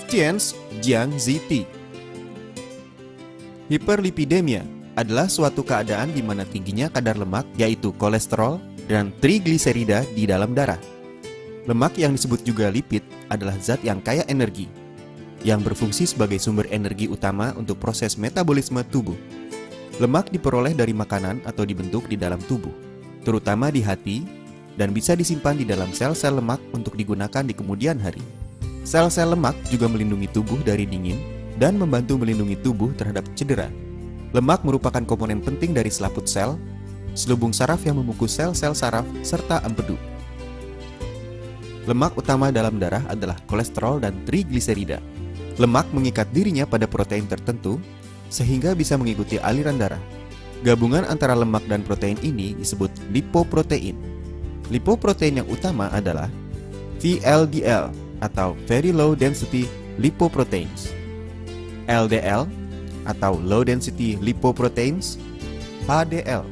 Tian's Jiang Ziti. Hiperlipidemia adalah suatu keadaan di mana tingginya kadar lemak, yaitu kolesterol dan trigliserida di dalam darah. Lemak yang disebut juga lipid adalah zat yang kaya energi, yang berfungsi sebagai sumber energi utama untuk proses metabolisme tubuh. Lemak diperoleh dari makanan atau dibentuk di dalam tubuh, terutama di hati, dan bisa disimpan di dalam sel-sel lemak untuk digunakan di kemudian hari. Sel-sel lemak juga melindungi tubuh dari dingin dan membantu melindungi tubuh terhadap cedera. Lemak merupakan komponen penting dari selaput sel, selubung saraf yang membungkus sel-sel saraf, serta empedu. Lemak utama dalam darah adalah kolesterol dan trigliserida. Lemak mengikat dirinya pada protein tertentu, sehingga bisa mengikuti aliran darah. Gabungan antara lemak dan protein ini disebut lipoprotein. Lipoprotein yang utama adalah VLDL atau Very Low Density Lipoproteins, LDL atau Low Density Lipoproteins, HDL,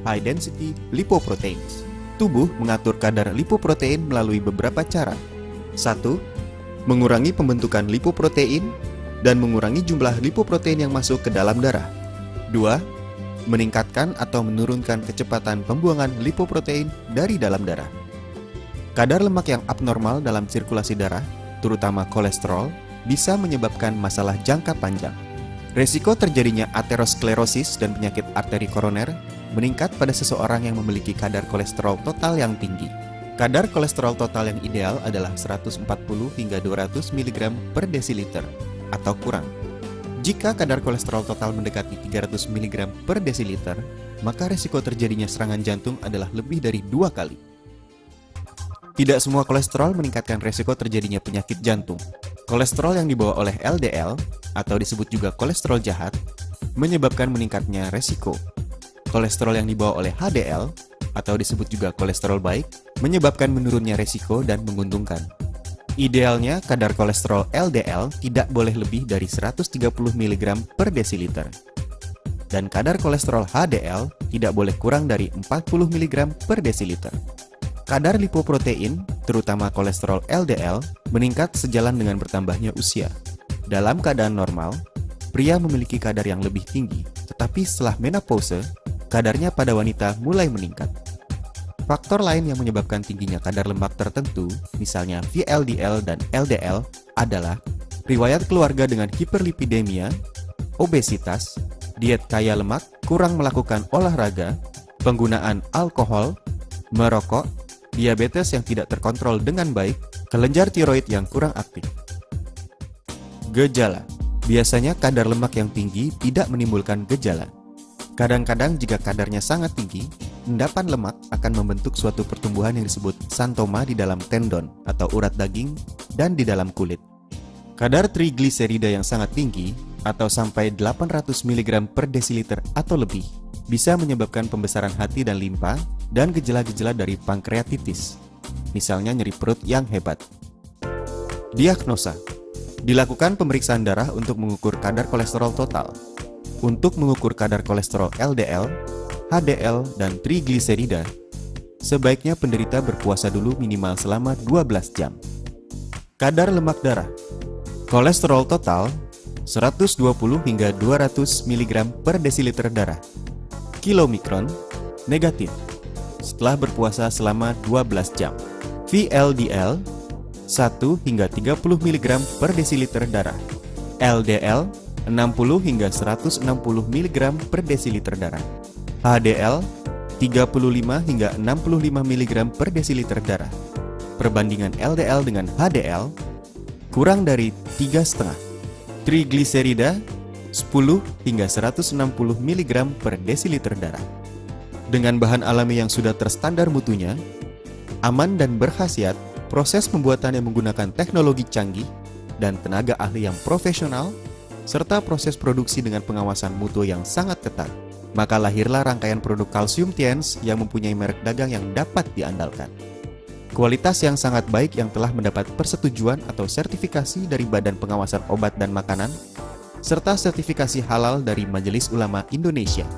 High Density Lipoproteins. Tubuh mengatur kadar lipoprotein melalui beberapa cara. 1. Mengurangi pembentukan lipoprotein dan mengurangi jumlah lipoprotein yang masuk ke dalam darah. 2. Meningkatkan atau menurunkan kecepatan pembuangan lipoprotein dari dalam darah. Kadar lemak yang abnormal dalam sirkulasi darah, terutama kolesterol, bisa menyebabkan masalah jangka panjang. Resiko terjadinya aterosklerosis dan penyakit arteri koroner meningkat pada seseorang yang memiliki kadar kolesterol total yang tinggi. Kadar kolesterol total yang ideal adalah 140 hingga 200 mg per desiliter atau kurang. Jika kadar kolesterol total mendekati 300 mg per desiliter, maka risiko terjadinya serangan jantung adalah lebih dari 2 kali. Tidak semua kolesterol meningkatkan risiko terjadinya penyakit jantung. Kolesterol yang dibawa oleh LDL, atau disebut juga kolesterol jahat, menyebabkan meningkatnya risiko. Kolesterol yang dibawa oleh HDL, atau disebut juga kolesterol baik, menyebabkan menurunnya risiko dan menguntungkan. Idealnya, kadar kolesterol LDL tidak boleh lebih dari 130 mg per desiliter. Dan kadar kolesterol HDL tidak boleh kurang dari 40 mg per desiliter. Kadar lipoprotein, terutama kolesterol LDL, meningkat sejalan dengan bertambahnya usia. Dalam keadaan normal, pria memiliki kadar yang lebih tinggi, tetapi setelah menopause, kadarnya pada wanita mulai meningkat. Faktor lain yang menyebabkan tingginya kadar lemak tertentu, misalnya VLDL dan LDL, adalah riwayat keluarga dengan hiperlipidemia, obesitas, diet kaya lemak, kurang melakukan olahraga, penggunaan alkohol, merokok, diabetes yang tidak terkontrol dengan baik, kelenjar tiroid yang kurang aktif. Gejala. Biasanya kadar lemak yang tinggi tidak menimbulkan gejala. Kadang-kadang jika kadarnya sangat tinggi, endapan lemak akan membentuk suatu pertumbuhan yang disebut xanthoma di dalam tendon atau urat daging dan di dalam kulit. Kadar trigliserida yang sangat tinggi atau sampai 800 mg per desiliter atau lebih bisa menyebabkan pembesaran hati dan limpa dan gejala-gejala dari pankreatitis, misalnya nyeri perut yang hebat. Diagnosa. Dilakukan pemeriksaan darah untuk mengukur kadar kolesterol total. Untuk mengukur kadar kolesterol LDL, HDL, dan trigliserida, sebaiknya penderita berpuasa dulu minimal selama 12 jam. Kadar lemak darah. Kolesterol total 120 hingga 200 mg per desiliter darah. Kilomikron, negatif. Setelah berpuasa selama 12 jam. VLDL 1 hingga 30 mg per desiliter darah. LDL 60 hingga 160 mg per desiliter darah. HDL 35 hingga 65 mg per desiliter darah. Perbandingan LDL dengan HDL kurang dari 3,5. Trigliserida 10 hingga 160 mg per desiliter darah. Dengan bahan alami yang sudah terstandar mutunya, aman dan berkhasiat, proses pembuatannya menggunakan teknologi canggih dan tenaga ahli yang profesional, serta proses produksi dengan pengawasan mutu yang sangat ketat, maka lahirlah rangkaian produk kalsium Tian's yang mempunyai merek dagang yang dapat diandalkan. Kualitas yang sangat baik yang telah mendapat persetujuan atau sertifikasi dari Badan Pengawasan Obat dan Makanan, serta sertifikasi halal dari Majelis Ulama Indonesia.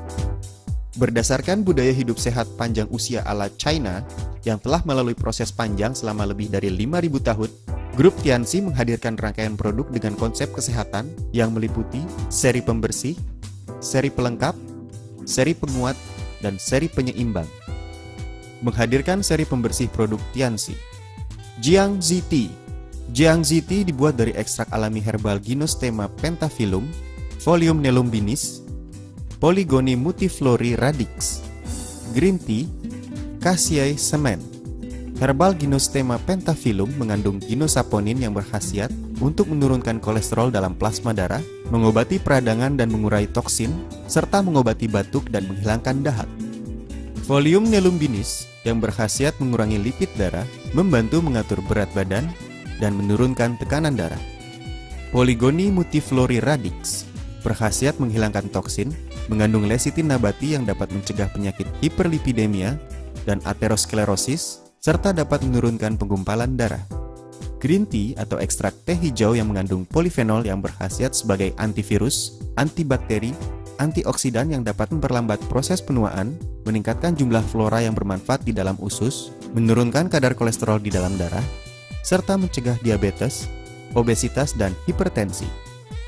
Berdasarkan budaya hidup sehat panjang usia ala China yang telah melalui proses panjang selama lebih dari 5.000 tahun, Grup Tianxi menghadirkan rangkaian produk dengan konsep kesehatan yang meliputi seri pembersih, seri pelengkap, seri penguat, dan seri penyeimbang. Menghadirkan seri pembersih produk Tianxi. Jiangxi Tea. Jiangxi Tea dibuat dari ekstrak alami herbal Gynostema pentaphyllum, Folium nelumbinis, Polygonia multiflori radix, Green Tea, Cassia semen. Herbal Gynostema pentaphyllum mengandung ginosaponin yang berkhasiat untuk menurunkan kolesterol dalam plasma darah, mengobati peradangan dan mengurai toksin, serta mengobati batuk dan menghilangkan dahak. Folium nelumbinis yang berkhasiat mengurangi lipid darah, membantu mengatur berat badan, dan menurunkan tekanan darah. Polygonia multiflori radix berkhasiat menghilangkan toksin, mengandung lecitin nabati yang dapat mencegah penyakit hiperlipidemia dan aterosklerosis, serta dapat menurunkan penggumpalan darah. Green tea atau ekstrak teh hijau yang mengandung polifenol yang berkhasiat sebagai antivirus, antibakteri, antioksidan yang dapat memperlambat proses penuaan, meningkatkan jumlah flora yang bermanfaat di dalam usus, menurunkan kadar kolesterol di dalam darah, serta mencegah diabetes, obesitas, dan hipertensi.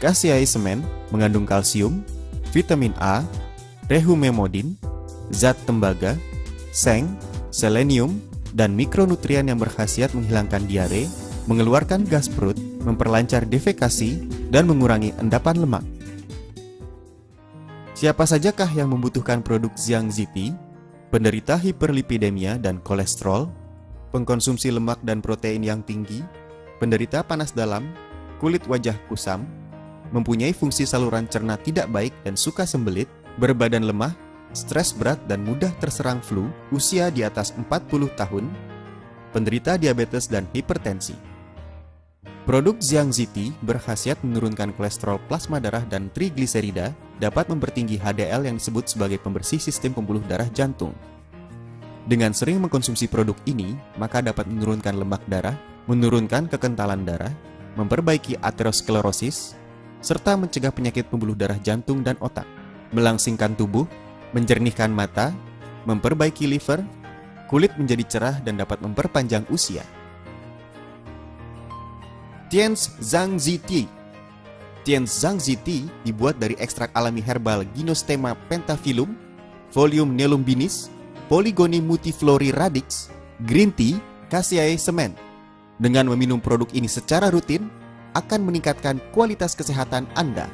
Cassia semen mengandung kalsium, vitamin A, rehumemodin, zat tembaga, seng, selenium, dan mikronutrien yang berkhasiat menghilangkan diare, mengeluarkan gas perut, memperlancar defekasi, dan mengurangi endapan lemak. Siapa sajakah yang membutuhkan produk Jiangxi Tea? Penderita hiperlipidemia dan kolesterol, pengkonsumsi lemak dan protein yang tinggi, penderita panas dalam, kulit wajah kusam, mempunyai fungsi saluran cerna tidak baik dan suka sembelit, berbadan lemah, stres berat dan mudah terserang flu, usia di atas 40 tahun, penderita diabetes dan hipertensi. Produk Jiangxi Tea berkhasiat menurunkan kolesterol plasma darah dan trigliserida, dapat mempertinggi HDL yang disebut sebagai pembersih sistem pembuluh darah jantung. Dengan sering mengkonsumsi produk ini, maka dapat menurunkan lemak darah, menurunkan kekentalan darah, memperbaiki aterosklerosis, serta mencegah penyakit pembuluh darah jantung dan otak, melangsingkan tubuh, menjernihkan mata, memperbaiki liver, kulit menjadi cerah dan dapat memperpanjang usia. Tianxi Tea. Tianxi Tea dibuat dari ekstrak alami herbal Gynostema pentaphyllum, Folium nelumbinis, Polygonia multiflori radix, Green Tea, Cassia semen. Dengan meminum produk ini secara rutin, akan meningkatkan kualitas kesehatan Anda.